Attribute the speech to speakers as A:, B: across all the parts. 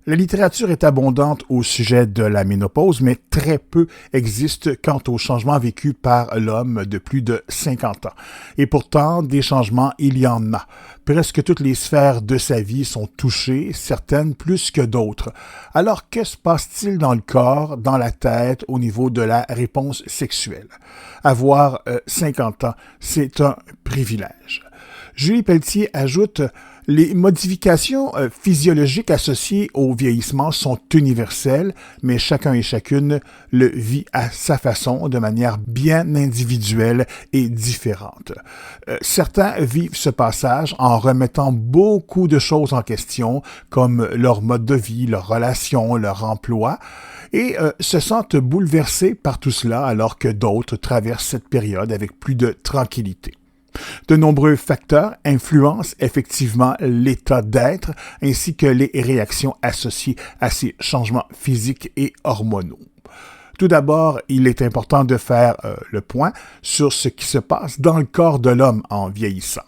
A: La littérature est abondante au sujet de la ménopause, mais très peu existe quant aux changements vécus par l'homme de plus de 50 ans. Et pourtant, des changements, il y en a. Presque toutes les sphères de sa vie sont touchées, certaines plus que d'autres. Alors, que se passe-t-il dans le corps, dans la tête, au niveau de la réponse sexuelle? Avoir 50 ans, c'est un privilège. Julie Pelletier ajoute: les modifications physiologiques associées au vieillissement sont universelles, mais chacun et chacune le vit à sa façon, de manière bien individuelle et différente. Certains vivent ce passage en remettant beaucoup de choses en question, comme leur mode de vie, leurs relations, leur emploi, et se sentent bouleversés par tout cela, alors que d'autres traversent cette période avec plus de tranquillité. De nombreux facteurs influencent effectivement l'état d'être ainsi que les réactions associées à ces changements physiques et hormonaux. Tout d'abord, il est important de faire le point sur ce qui se passe dans le corps de l'homme en vieillissant.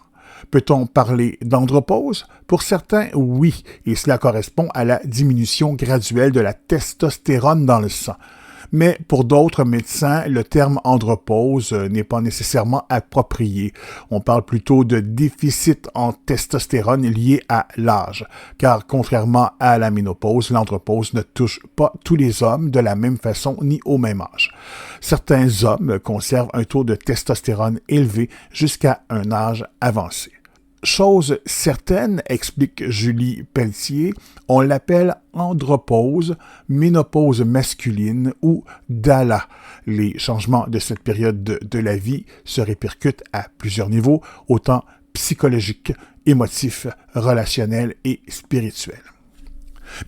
A: Peut-on parler d'andropause? Pour certains, oui, et cela correspond à la diminution graduelle de la testostérone dans le sang. Mais pour d'autres médecins, le terme andropause n'est pas nécessairement approprié. On parle plutôt de déficit en testostérone lié à l'âge, car contrairement à la ménopause, l'andropause ne touche pas tous les hommes de la même façon ni au même âge. Certains hommes conservent un taux de testostérone élevé jusqu'à un âge avancé. Chose certaine, explique Julie Pelletier, on l'appelle andropause, ménopause masculine ou DALA. Les changements de cette période de la vie se répercutent à plusieurs niveaux, autant psychologiques, émotifs, relationnels et spirituels.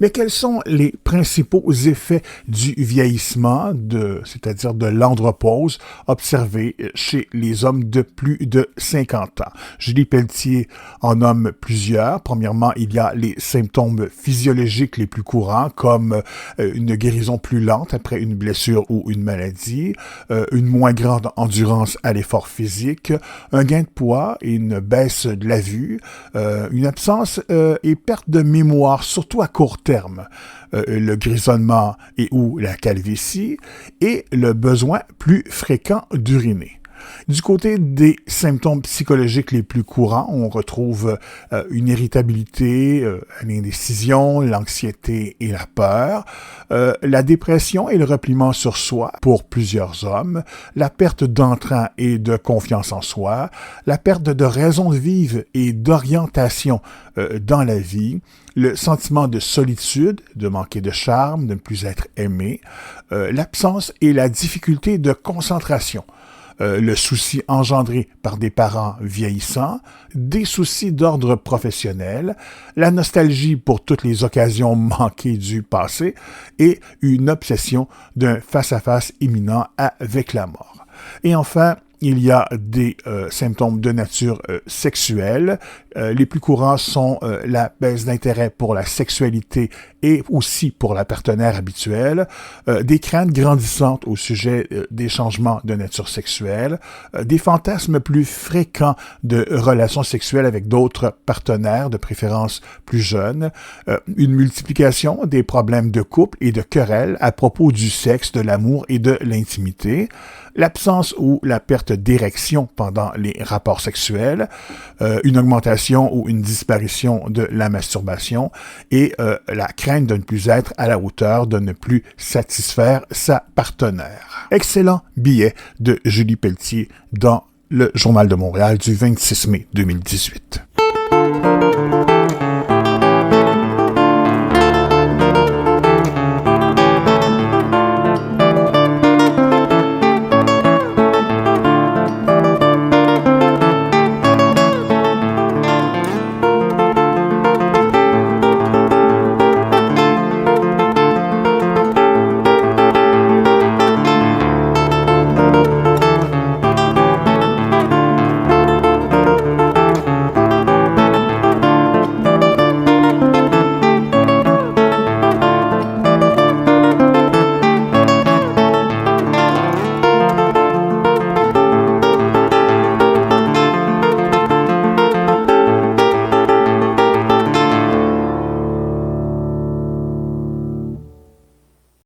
A: Mais quels sont les principaux effets du vieillissement, c'est-à-dire de l'andropause, observés chez les hommes de plus de 50 ans? Julie Pelletier en nomme plusieurs. Premièrement, il y a les symptômes physiologiques les plus courants, comme une guérison plus lente après une blessure ou une maladie, une moins grande endurance à l'effort physique, un gain de poids et une baisse de la vue, une absence et perte de mémoire, surtout à court terme, le grisonnement et ou la calvitie, et le besoin plus fréquent d'uriner. Du côté des symptômes psychologiques les plus courants, on retrouve une irritabilité, l'indécision, l'anxiété et la peur, la dépression et le repliement sur soi pour plusieurs hommes, la perte d'entrain et de confiance en soi, la perte de raison de vivre et d'orientation dans la vie, le sentiment de solitude, de manquer de charme, de ne plus être aimé, l'absence et la difficulté de concentration, le souci engendré par des parents vieillissants, des soucis d'ordre professionnel, la nostalgie pour toutes les occasions manquées du passé et une obsession d'un face-à-face imminent avec la mort. Et enfin, il y a des symptômes de nature sexuelle. Les plus courants sont la baisse d'intérêt pour la sexualité et aussi pour la partenaire habituelle, des craintes grandissantes au sujet des changements de nature sexuelle, des fantasmes plus fréquents de relations sexuelles avec d'autres partenaires, de préférence plus jeunes, une multiplication des problèmes de couple et de querelles à propos du sexe, de l'amour et de l'intimité, l'absence ou la perte d'érection pendant les rapports sexuels, une augmentation ou une disparition de la masturbation et la crainte de ne plus être à la hauteur, de ne plus satisfaire sa partenaire. Excellent billet de Julie Pelletier dans le Journal de Montréal du 26 mai 2018.